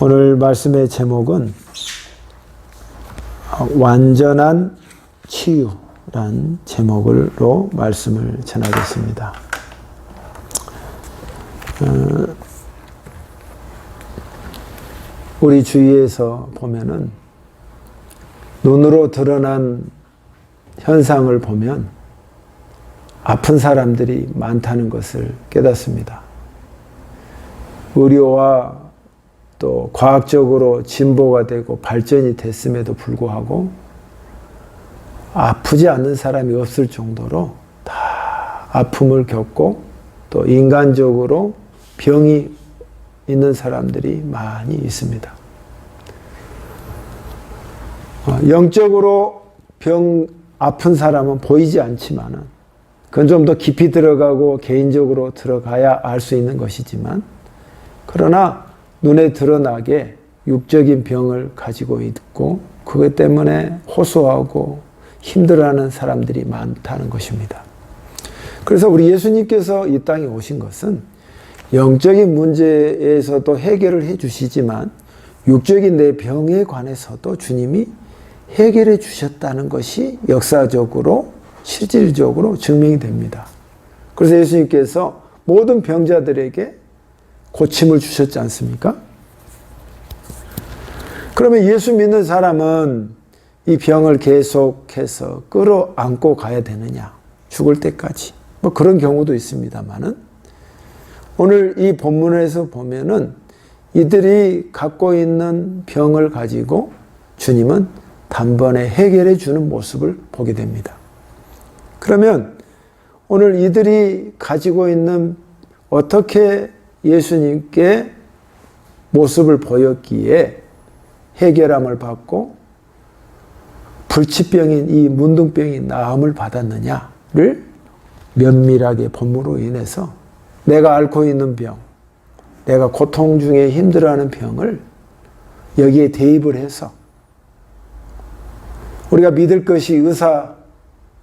오늘 말씀의 제목은 완전한 치유란 제목으로 말씀을 전하겠습니다. 우리 주위에서 보면은 눈으로 드러난 현상을 보면 아픈 사람들이 많다는 것을 깨닫습니다. 의료와 또 과학적으로 진보가 되고 발전이 됐음에도 불구하고 아프지 않는 사람이 없을 정도로 다 아픔을 겪고 또 인간적으로 병이 있는 사람들이 많이 있습니다. 영적으로 아픈 사람은 보이지 않지만은 그건 좀 더 깊이 들어가고 개인적으로 들어가야 알 수 있는 것이지만, 그러나 눈에 드러나게 육적인 병을 가지고 있고 그것 때문에 호소하고 힘들어하는 사람들이 많다는 것입니다. 그래서 우리 예수님께서 이 땅에 오신 것은 영적인 문제에서도 해결을 해 주시지만 육적인 내 병에 관해서도 주님이 해결해 주셨다는 것이 역사적으로 실질적으로 증명이 됩니다. 그래서 예수님께서 모든 병자들에게 고침을 주셨지 않습니까? 그러면 예수 믿는 사람은 이 병을 계속해서 끌어안고 가야 되느냐? 죽을 때까지. 뭐 그런 경우도 있습니다만은 오늘 이 본문에서 보면은 이들이 갖고 있는 병을 가지고 주님은 단번에 해결해 주는 모습을 보게 됩니다. 그러면 오늘 이들이 가지고 있는 어떻게 예수님께 모습을 보였기에 해결함을 받고 불치병인 이 문둥병이 나음을 받았느냐를 면밀하게 본문으로 인해서 내가 앓고 있는 병, 내가 고통 중에 힘들어하는 병을 여기에 대입을 해서 우리가 믿을 것이 의사,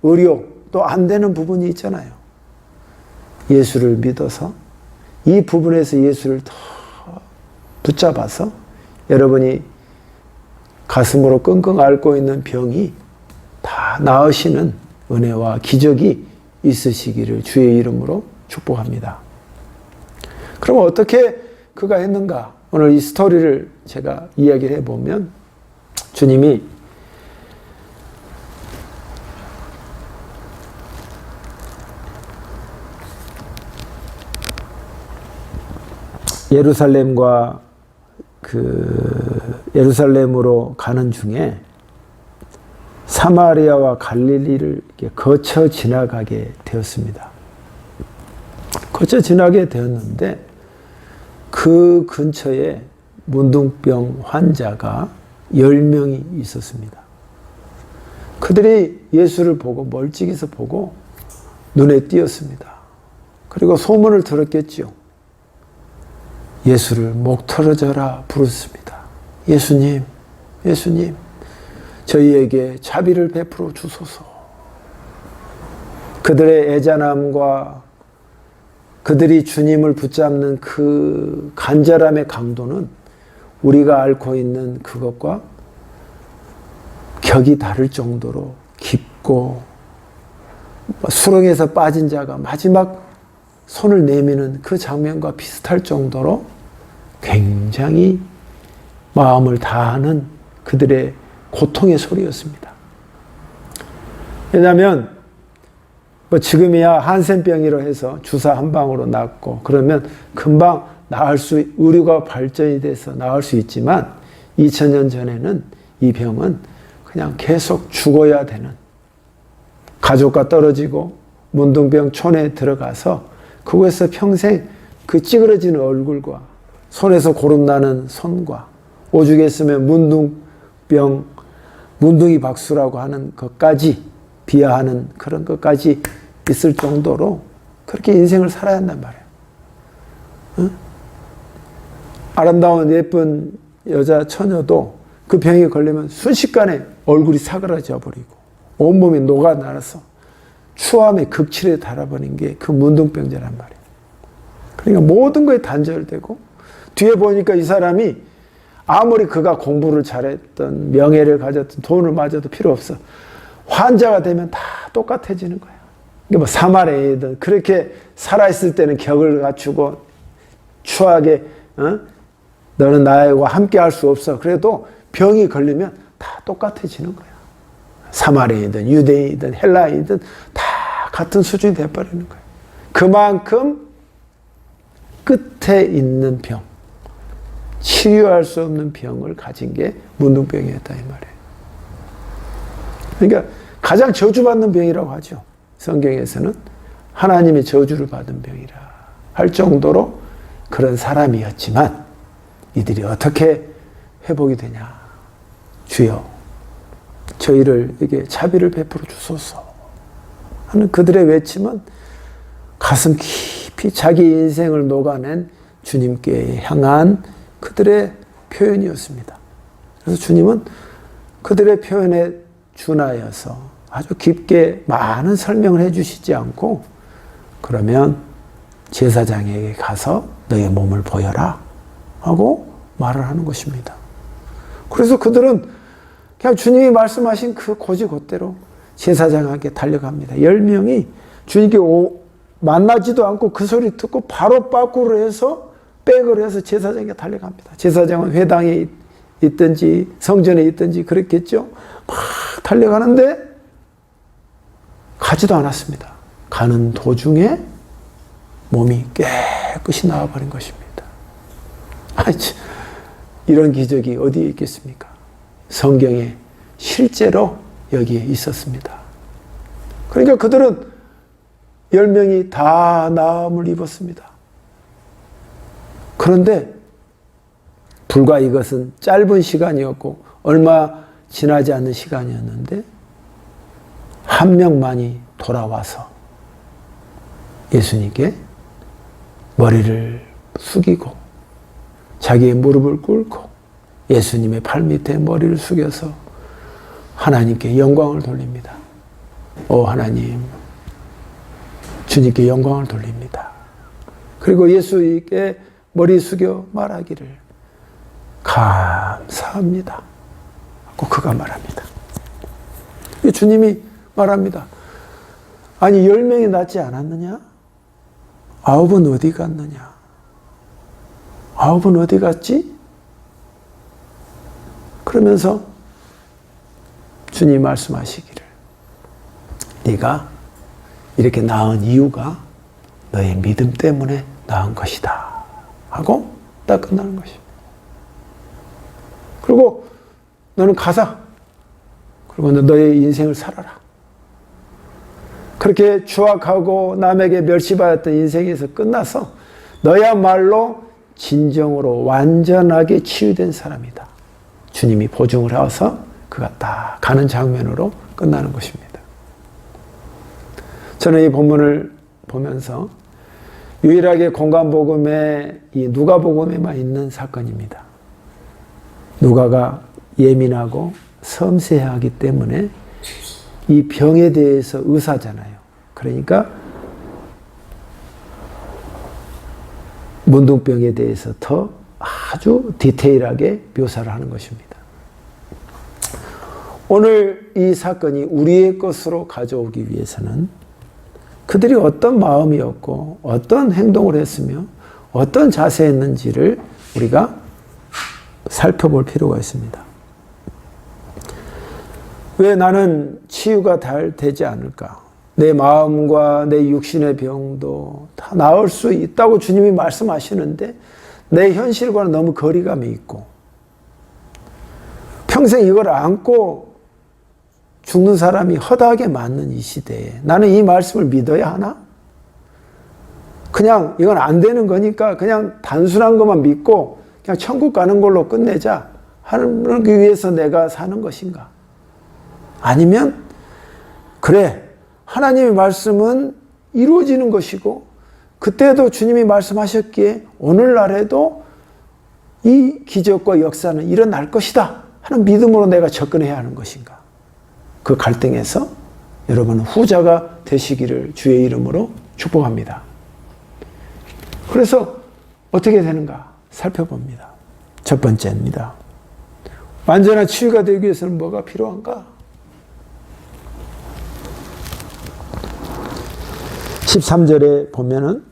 의료 또 안 되는 부분이 있잖아요. 예수를 믿어서 이 부분에서 예수를 더 붙잡아서 여러분이 가슴으로 끙끙 앓고 있는 병이 다 나으시는 은혜와 기적이 있으시기를 주의 이름으로 축복합니다. 그럼 어떻게 그가 했는가? 오늘 이 스토리를 제가 이야기를 해보면 주님이 예루살렘으로 가는 중에 사마리아와 갈릴리를 거쳐 지나가게 되었습니다. 거쳐 지나게 되었는데 그 근처에 문둥병 환자가 10명이 있었습니다. 그들이 예수를 보고 멀찍이서 보고 눈에 띄었습니다. 그리고 소문을 들었겠지요. 예수를 목 털어져라 부르습니다. 예수님, 예수님, 저희에게 자비를 베풀어 주소서. 그들의 애잔함과 그들이 주님을 붙잡는 그 간절함의 강도는 우리가 앓고 있는 그것과 격이 다를 정도로 깊고 수렁에서 빠진 자가 마지막 손을 내미는 그 장면과 비슷할 정도로 굉장히 마음을 다하는 그들의 고통의 소리였습니다. 왜냐하면 지금이야 한센병이라 해서 주사 한 방으로 낫고 그러면 금방 의료가 발전이 돼서 나을 수 있지만 2000년 전에는 이 병은 그냥 계속 죽어야 되는, 가족과 떨어지고 문둥병 촌에 들어가서 그곳에서 평생 그 찌그러지는 얼굴과 손에서 고름나는 손과 오죽 했으면 문둥이 박수라고 하는 것까지 비하하는 그런 것까지 있을 정도로 그렇게 인생을 살아야 한단 말이에요. 응? 아름다운 예쁜 여자 처녀도 그 병에 걸리면 순식간에 얼굴이 사그라져 버리고 온몸이 녹아날아서 추함의 극치에 달아버린 게 그 문둥병자란 말이에요. 그러니까 모든 거에 단절되고 뒤에 보니까 이 사람이 아무리 그가 공부를 잘했던 명예를 가졌던 돈을 맞아도 필요 없어. 환자가 되면 다 똑같아지는 거야. 그러니까 뭐 사마리아이든 그렇게 살아있을 때는 격을 갖추고 추하게 너는 나와 함께 할 수 없어. 그래도 병이 걸리면 다 똑같아지는 거야. 사마리아이든 유대인이든 헬라인이든 다 같은 수준이 돼버리는 거야. 그만큼 끝에 있는 병, 치유할 수 없는 병을 가진 게 문둥병이었다 이 말이에요. 그러니까 가장 저주받는 병이라고 하죠. 성경에서는 하나님의 저주를 받은 병이라 할 정도로 그런 사람이었지만 이들이 어떻게 회복이 되냐. 주여 저희들에게 자비를 베풀어 주소서 하는 그들의 외침은 가슴 깊이 자기 인생을 녹아낸 주님께 향한 그들의 표현이었습니다. 그래서 주님은 그들의 표현에 준하여서 아주 깊게 많은 설명을 해주시지 않고 그러면 제사장에게 가서 너의 몸을 보여라 하고 말을 하는 것입니다. 그래서 그들은 그냥 주님이 말씀하신 그 고지곧대로 제사장에게 달려갑니다. 10명이 주님께 만나지도 않고 그 소리 듣고 바로 빠꾸를 해서 백을 해서 제사장에게 달려갑니다. 제사장은 회당에 있든지 성전에 있든지 그랬겠죠. 막 달려가는데 가지도 않았습니다. 가는 도중에 몸이 깨끗이 나와버린 것입니다. 이런 기적이 어디에 있겠습니까? 성경에 실제로 여기에 있었습니다. 그러니까 그들은 10명이 다 나음을 입었습니다. 그런데 불과 이것은 짧은 시간이었고 얼마 지나지 않는 시간이었는데 한 명만이 돌아와서 예수님께 머리를 숙이고 자기의 무릎을 꿇고 예수님의 발 밑에 머리를 숙여서 하나님께 영광을 돌립니다. 오 하나님, 주님께 영광을 돌립니다. 그리고 예수님께 머리 숙여 말하기를 감사합니다 하고 그가 말합니다. 주님이 말합니다. 아니 10명이 낫지 않았느냐? 9은 어디 갔느냐? 9은 어디 갔지? 그러면서 주님 말씀하시기를 네가 이렇게 나은 이유가 너의 믿음 때문에 나은 것이다 하고 딱 끝나는 것입니다. 그리고 너는 가자. 그리고 너의 인생을 살아라. 그렇게 추악하고 남에게 멸시받았던 인생에서 끝나서 너야말로 진정으로 완전하게 치유된 사람이다. 주님이 보증을 해서 그가 딱 가는 장면으로 끝나는 것입니다. 저는 이 본문을 보면서 유일하게 공간복음에 이 누가복음에만 있는 사건입니다. 누가가 예민하고 섬세하기 때문에 이 병에 대해서 의사잖아요. 그러니까 문둥병에 대해서 더 아주 디테일하게 묘사를 하는 것입니다. 오늘 이 사건이 우리의 것으로 가져오기 위해서는 그들이 어떤 마음이었고 어떤 행동을 했으며 어떤 자세였는지를 우리가 살펴볼 필요가 있습니다. 왜 나는 치유가 잘 되지 않을까? 내 마음과 내 육신의 병도 다 나을 수 있다고 주님이 말씀하시는데 내 현실과는 너무 거리감이 있고 평생 이걸 안고 죽는 사람이 허다하게 많은 이 시대에 나는 이 말씀을 믿어야 하나? 그냥 이건 안 되는 거니까 그냥 단순한 것만 믿고 그냥 천국 가는 걸로 끝내자 하기 위해서 내가 사는 것인가? 아니면 그래 하나님의 말씀은 이루어지는 것이고 그때도 주님이 말씀하셨기에 오늘날에도 이 기적과 역사는 일어날 것이다 하는 믿음으로 내가 접근해야 하는 것인가? 그 갈등에서 여러분은 후자가 되시기를 주의 이름으로 축복합니다. 그래서 어떻게 되는가 살펴봅니다. 첫 번째입니다. 완전한 치유가 되기 위해서는 뭐가 필요한가? 13절에 보면은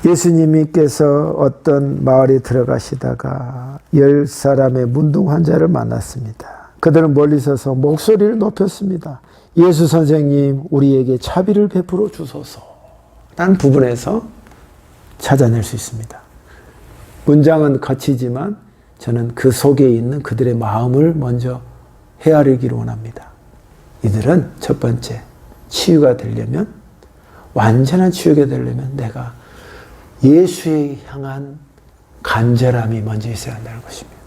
예수님께서 어떤 마을에 들어가시다가 10사람의 문둥 환자를 만났습니다. 그들은 멀리 서서 목소리를 높였습니다. 예수 선생님, 우리에게 자비를 베풀어 주소서. 라는 부분에서 찾아낼 수 있습니다. 문장은 거치지만 저는 그 속에 있는 그들의 마음을 먼저 헤아리기를 원합니다. 이들은 첫 번째, 치유가 되려면, 완전한 치유가 되려면 내가 예수에 향한 간절함이 먼저 있어야 한다는 것입니다.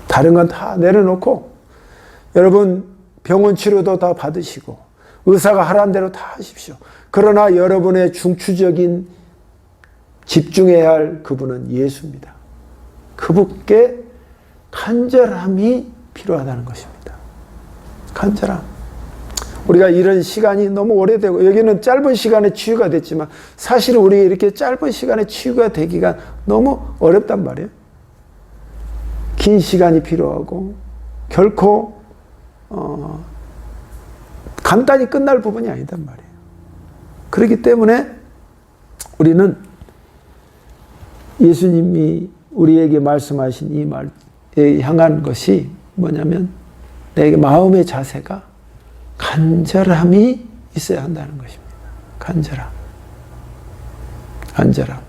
다른 건 다 내려놓고, 여러분 병원 치료도 다 받으시고 의사가 하라는 대로 다 하십시오. 그러나 여러분의 중추적인 집중해야 할 그분은 예수입니다. 그분께 간절함이 필요하다는 것입니다. 간절함. 우리가 이런 시간이 너무 오래되고 여기는 짧은 시간에 치유가 됐지만 사실은 우리가 이렇게 짧은 시간에 치유가 되기가 너무 어렵단 말이에요. 긴 시간이 필요하고 결코 간단히 끝날 부분이 아니단 말이에요. 그렇기 때문에 우리는 예수님이 우리에게 말씀하신 이 말에 향한 것이 뭐냐면 내 마음의 자세가 간절함이 있어야 한다는 것입니다. 간절함. 간절함.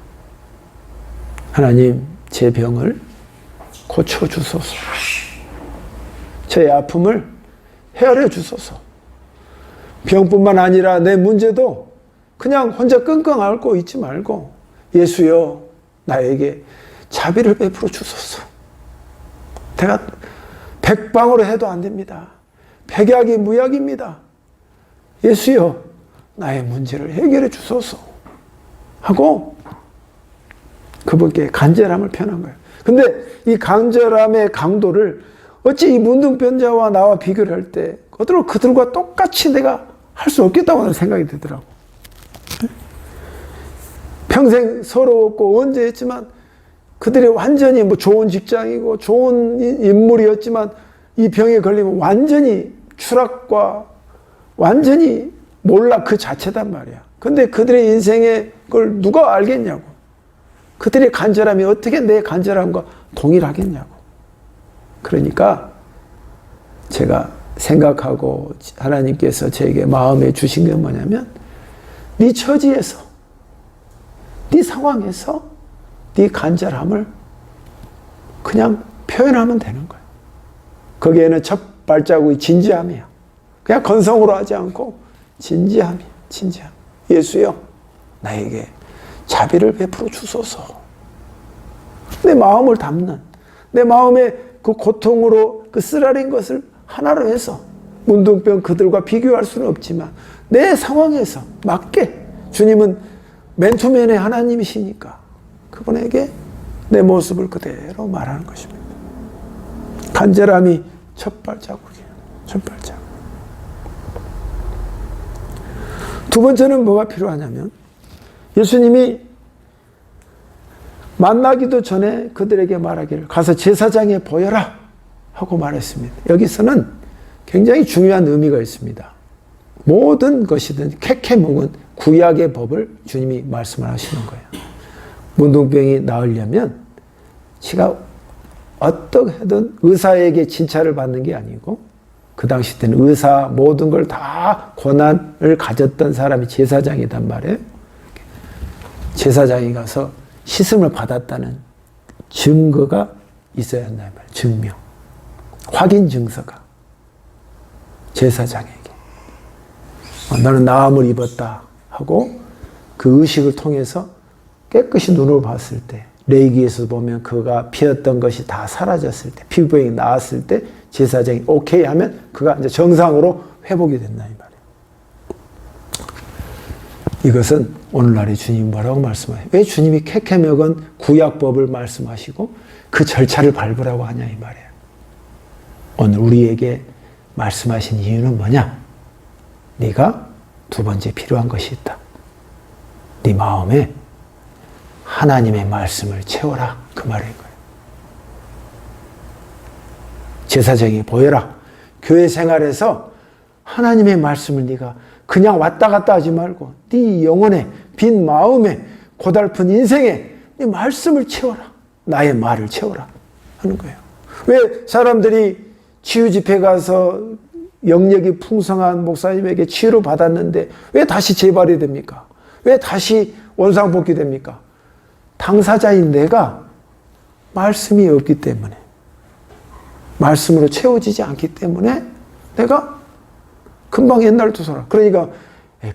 하나님, 제 병을 고쳐주소서. 제 아픔을 헤아려 주소서. 병뿐만 아니라 내 문제도 그냥 혼자 끙끙 앓고 있지 말고 예수여, 나에게 자비를 베풀어 주소서. 내가 백방으로 해도 안 됩니다. 백약이 무약입니다. 예수여, 나의 문제를 해결해 주소서 하고 그분께 간절함을 표현한 거예요. 근데 이 간절함의 강도를 어찌 이 문둥병자와 나와 비교를 할 때 그들과 똑같이 내가 할 수 없겠다고 생각이 들더라고. 평생 서러웠고 언제했지만 그들이 완전히 뭐 좋은 직장이고 좋은 인물이었지만 이 병에 걸리면 완전히 추락과 완전히 몰락 그 자체단 말이야. 근데 그들의 인생의 걸 누가 알겠냐고. 그들의 간절함이 어떻게 내 간절함과 동일하겠냐고. 그러니까 제가 생각하고 하나님께서 제게 마음에 주신 게 뭐냐면 네 처지에서, 네 상황에서 네 간절함을 그냥 표현하면 되는 거예요. 거기에는 첫 발자국이 진지함이야. 그냥 건성으로 하지 않고 진지함이야. 진지함. 예수여, 나에게 자비를 베풀어 주소서. 내 마음을 담는, 내 마음의 그 고통으로 그 쓰라린 것을 하나로 해서 문둥병 그들과 비교할 수는 없지만 내 상황에서 맞게 주님은 맨투맨의 하나님이시니까 그분에게 내 모습을 그대로 말하는 것입니다. 간절함이 첫 발자국이에요. 첫 발자국. 두 번째는 뭐가 필요하냐면 예수님이 만나기도 전에 그들에게 말하기를 가서 제사장에 보여라 하고 말했습니다. 여기서는 굉장히 중요한 의미가 있습니다. 모든 것이든 캐캐 묵은 구약의 법을 주님이 말씀을 하시는 거예요. 문둥병이 나으려면 지가 어떻게든 의사에게 진찰을 받는 게 아니고 그 당시 때는 의사 모든 걸 다 권한을 가졌던 사람이 제사장이단 말이에요. 제사장이 가서 씻음을 받았다는 증거가 있어야 한다는 말이에요. 증명. 확인 증서가 제사장에게 너는 나음을 입었다 하고 그 의식을 통해서 깨끗이 눈으로 봤을 때 레이기에서 보면 그가 피었던 것이 다 사라졌을 때 피부병이 나았을 때 제사장이 오케이 하면 그가 이제 정상으로 회복이 된다 이 말이에요. 이것은 오늘날의 주님이 뭐라고 말씀하세요? 왜 주님이 캐캐먹은 구약법을 말씀하시고 그 절차를 밟으라고 하냐 이 말이에요. 오늘 우리에게 말씀하신 이유는 뭐냐? 네가 두 번째 필요한 것이 있다. 네 마음에 하나님의 말씀을 채워라. 그 그 말인 거예요. 제사장이 보여라. 교회 생활에서 하나님의 말씀을 네가 그냥 왔다 갔다 하지 말고 네 영혼에, 빈 마음에, 고달픈 인생에 네 말씀을 채워라. 나의 말을 채워라 하는 거예요. 왜 사람들이 치유 집회 가서 영역이 풍성한 목사님에게 치유를 받았는데 왜 다시 재발이 됩니까? 왜 다시 원상복귀 됩니까? 당사자인 내가 말씀이 없기 때문에, 말씀으로 채워지지 않기 때문에 내가 금방 옛날 두서라. 그러니까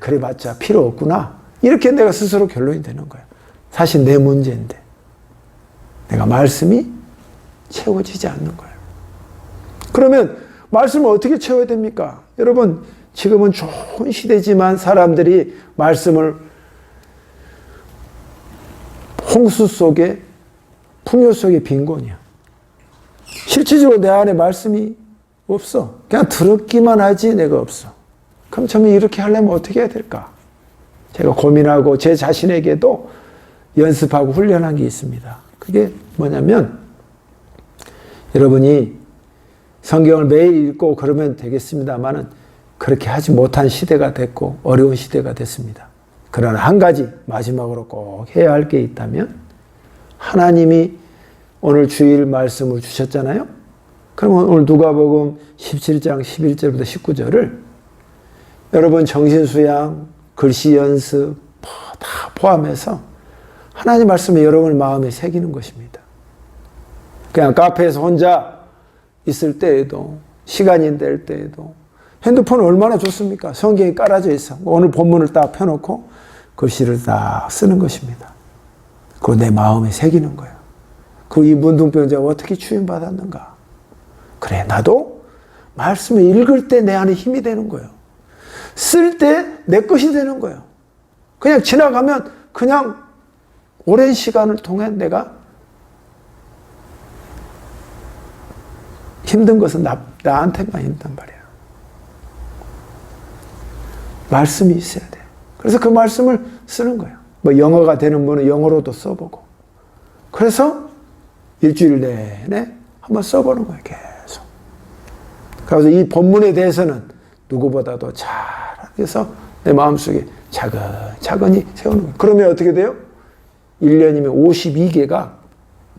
그래 봤자 필요 없구나. 이렇게 내가 스스로 결론이 되는 거야. 사실 내 문제인데 내가 말씀이 채워지지 않는 거예요. 그러면 말씀을 어떻게 채워야 됩니까? 여러분, 지금은 좋은 시대지만 사람들이 말씀을 홍수 속에, 풍요 속에 빈곤이야. 실질적으로 내 안에 말씀이 없어. 그냥 들었기만 하지 내가 없어. 그럼 저는 이렇게 하려면 어떻게 해야 될까? 제가 고민하고 제 자신에게도 연습하고 훈련한 게 있습니다. 그게 뭐냐면, 여러분이 성경을 매일 읽고 그러면 되겠습니다만은 그렇게 하지 못한 시대가 됐고 어려운 시대가 됐습니다. 그러나 한 가지 마지막으로 꼭 해야 할 게 있다면, 하나님이 오늘 주일 말씀을 주셨잖아요. 그러면 오늘 누가복음 17장 11절부터 19절을 여러분 정신수양, 글씨 연습 다 포함해서 하나님 말씀을 여러분 마음에 새기는 것입니다. 그냥 카페에서 혼자 있을 때에도, 시간이 될 때에도 핸드폰은 얼마나 좋습니까? 성경이 깔아져 있어. 오늘 본문을 딱 펴놓고 글씨를 딱 쓰는 것입니다. 그거 내 마음에 새기는 거예요. 이 문둥병자가 어떻게 추임받았는가? 그래, 나도 말씀을 읽을 때 내 안에 힘이 되는 거예요. 쓸 때 내 것이 되는 거예요. 그냥 지나가면 그냥 오랜 시간을 통해 내가 힘든 것은 나한테만 힘든 말이에요. 말씀이 있어야 돼. 그래서 그 말씀을 쓰는 거예요. 뭐 영어가 되는 분은 영어로도 써보고. 그래서 일주일 내내 한번 써보는 거예요. 계속. 그래서 이 본문에 대해서는 누구보다도 잘해서 내 마음속에 차근차근히 세우는 거예요. 그러면 어떻게 돼요? 1년이면 52개가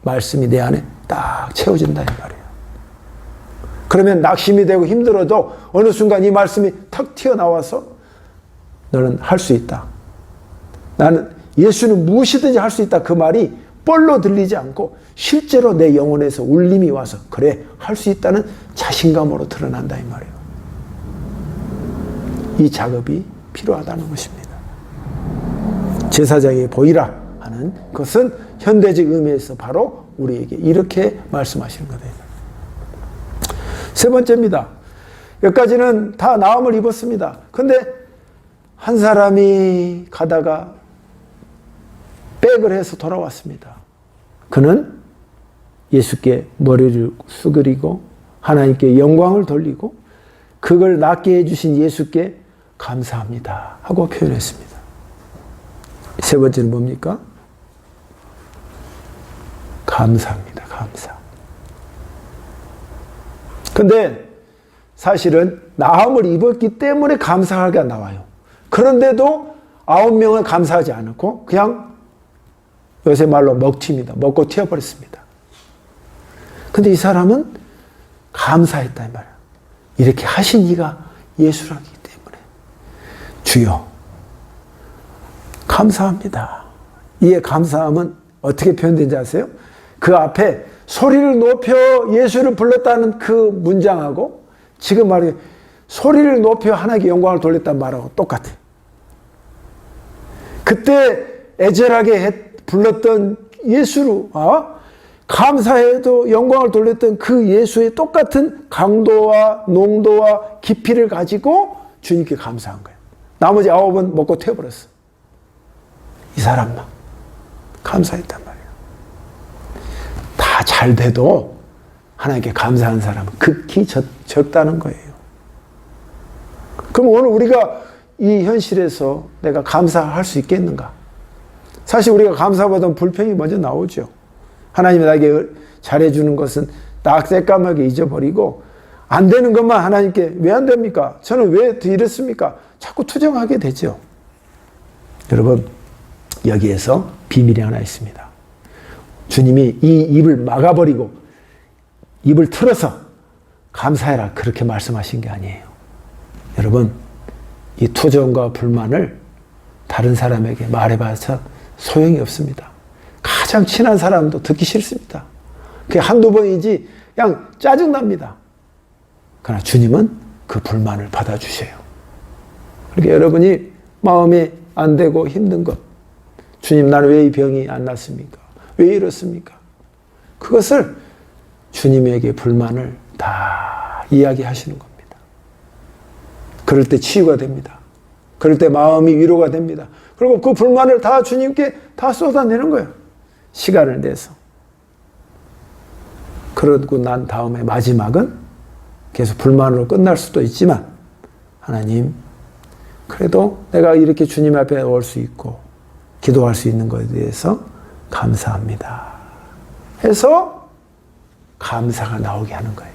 말씀이 내 안에 딱 채워진다 이 말이에요. 그러면 낙심이 되고 힘들어도 어느 순간 이 말씀이 탁 튀어나와서 너는 할 수 있다. 나는 예수는 무엇이든지 할 수 있다. 그 말이 뻘로 들리지 않고 실제로 내 영혼에서 울림이 와서 그래, 할 수 있다는 자신감으로 드러난다 이 말이에요. 이 작업이 필요하다는 것입니다. 제사장이 보이라 하는 것은 현대적 의미에서 바로 우리에게 이렇게 말씀하시는 거다. 세 번째입니다. 여기까지는 다 나음을 입었습니다. 근데 한 사람이 가다가 백을 해서 돌아왔습니다. 그는 예수께 머리를 숙이고 하나님께 영광을 돌리고 그걸 낫게 해주신 예수께 감사합니다 하고 표현했습니다. 세 번째는 뭡니까? 감사합니다. 감사. 근데 사실은 나음을 입었기 때문에 감사하게 나와요. 그런데도 9명은 감사하지 않고 그냥 요새 말로 먹튀입니다. 먹고 튀어버렸습니다. 근데 이 사람은 감사했다 이 말이야. 이렇게 하신 이가 예수라기 때문에 주여 감사합니다. 이의 감사함은 어떻게 표현된지 아세요? 그 앞에 소리를 높여 예수를 불렀다는 그 문장하고 지금 말해 소리를 높여 하나님께 영광을 돌렸다는 말하고 똑같아. 그때 애절하게 불렀던 예수로 감사해도 영광을 돌렸던 그 예수의 똑같은 강도와 농도와 깊이를 가지고 주님께 감사한 거예요. 나머지 9은 먹고 튀어버렸어. 이 사람만 감사했단 말이에요. 다 잘 돼도 하나님께 감사한 사람은 극히 적다는 거예요. 그럼 오늘 우리가 이 현실에서 내가 감사할 수 있겠는가? 사실 우리가 감사보다는 불평이 먼저 나오죠. 하나님이 나에게 잘해주는 것은 딱 새까맣게 잊어버리고 안 되는 것만 하나님께 왜 안 됩니까? 저는 왜 이랬습니까? 자꾸 투정하게 되죠. 여러분, 여기에서 비밀이 하나 있습니다. 주님이 이 입을 막아버리고 입을 틀어서 감사해라 그렇게 말씀하신 게 아니에요. 여러분, 이 투정과 불만을 다른 사람에게 말해봐서 소용이 없습니다. 가장 친한 사람도 듣기 싫습니다. 그게 한두 번이지 그냥 짜증납니다. 그러나 주님은 그 불만을 받아주세요. 그러니까 여러분이 마음이 안 되고 힘든 것, 주님 나는 왜 이 병이 안 났습니까? 왜 이렇습니까? 그것을 주님에게 불만을 다 이야기하시는 겁니다. 그럴 때 치유가 됩니다. 그럴 때 마음이 위로가 됩니다. 그리고 그 불만을 다 주님께 다 쏟아내는 거예요. 시간을 내서. 그러고 난 다음에 마지막은 계속 불만으로 끝날 수도 있지만 하나님, 그래도 내가 이렇게 주님 앞에 올 수 있고 기도할 수 있는 것에 대해서 감사합니다. 해서 감사가 나오게 하는 거예요.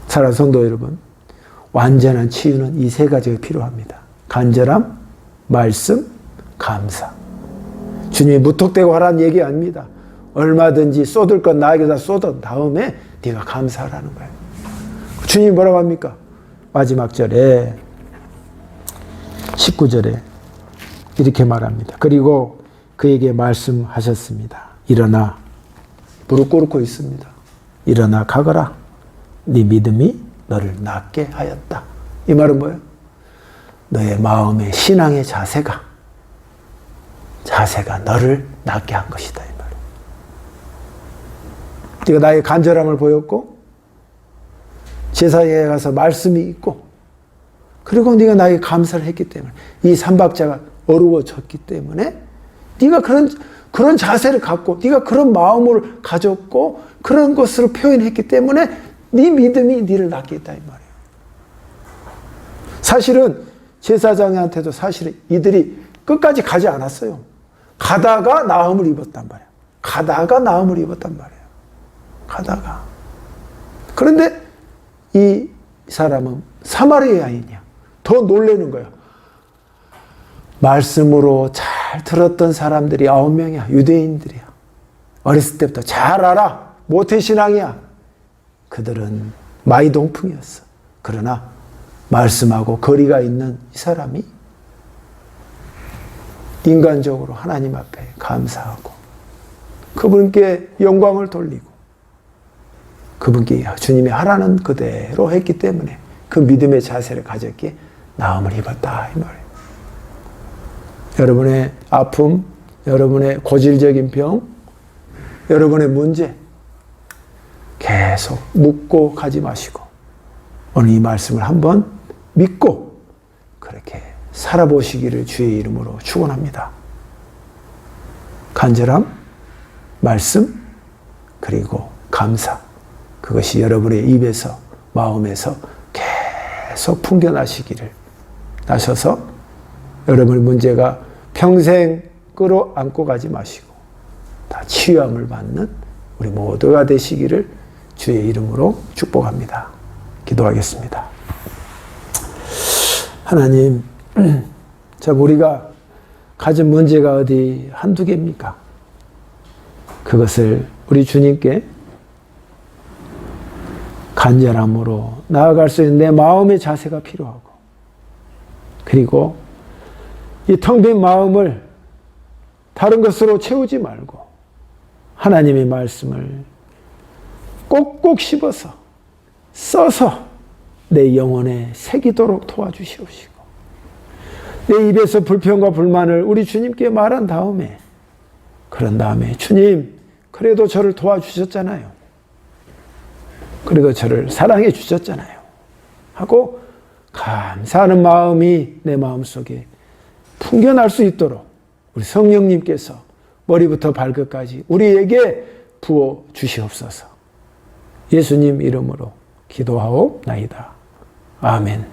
사랑하는 성도 여러분, 완전한 치유는 이 세 가지가 필요합니다. 간절함, 말씀, 감사. 주님이 무턱대고 하라는 얘기 아닙니다. 얼마든지 쏟을 건 나에게 다 쏟은 다음에 네가 감사하라는 거예요. 주님이 뭐라고 합니까? 마지막 절에 19절에 이렇게 말합니다. 그리고 그에게 말씀하셨습니다. 일어나, 무릎 꿇고 있습니다. 일어나 가거라. 네 믿음이 너를 낫게 하였다. 이 말은 뭐예요? 너의 마음의 신앙의 자세가 너를 낫게 한 것이다. 이 말이에요. 네가 나의 간절함을 보였고 제사에 가서 말씀이 있고 그리고 네가 나에게 감사를 했기 때문에 이 삼박자가 어루워졌기 때문에 네가 그런 자세를 갖고 네가 그런 마음을 가졌고 그런 것으로 표현했기 때문에 네 믿음이 네를 낫게 했다 이 말이에요. 사실은 제사장한테도 사실은 이들이 끝까지 가지 않았어요. 가다가 나음을 입었단 말이에요. 가다가. 그런데 이 사람은 사마리아인이야. 더 놀라는 거예요. 말씀으로 잘 들었던 사람들이 9명이야. 유대인들이야. 어렸을 때부터 잘 알아. 모태신앙이야. 그들은 마이동풍이었어. 그러나 말씀하고 거리가 있는 이 사람이 인간적으로 하나님 앞에 감사하고 그분께 영광을 돌리고 그분께 주님이 하라는 그대로 했기 때문에 그 믿음의 자세를 가졌기에 나음을 입었다 이 말이에요. 여러분의 아픔, 여러분의 고질적인 병, 여러분의 문제 계속 묻고 가지 마시고 오늘 이 말씀을 한번 믿고 그렇게 살아보시기를 주의 이름으로 축원합니다. 간절함, 말씀, 그리고 감사. 그것이 여러분의 입에서, 마음에서 계속 풍겨나시기를 나셔서 여러분의 문제가 평생 끌어안고 가지 마시고 다 치유함을 받는 우리 모두가 되시기를 주의 이름으로 축복합니다. 기도하겠습니다. 하나님, 참 우리가 가진 문제가 어디 한두 개입니까? 그것을 우리 주님께 간절함으로 나아갈 수 있는 내 마음의 자세가 필요하고 그리고 이 텅 빈 마음을 다른 것으로 채우지 말고 하나님의 말씀을 꼭꼭 씹어서 써서 내 영혼에 새기도록 도와주시옵시고 내 입에서 불평과 불만을 우리 주님께 말한 다음에 그런 다음에 주님 그래도 저를 도와주셨잖아요. 그리고 저를 사랑해 주셨잖아요. 하고 감사하는 마음이 내 마음속에 풍겨날 수 있도록 우리 성령님께서 머리부터 발끝까지 우리에게 부어 주시옵소서. 예수님 이름으로 기도하옵나이다. 아멘.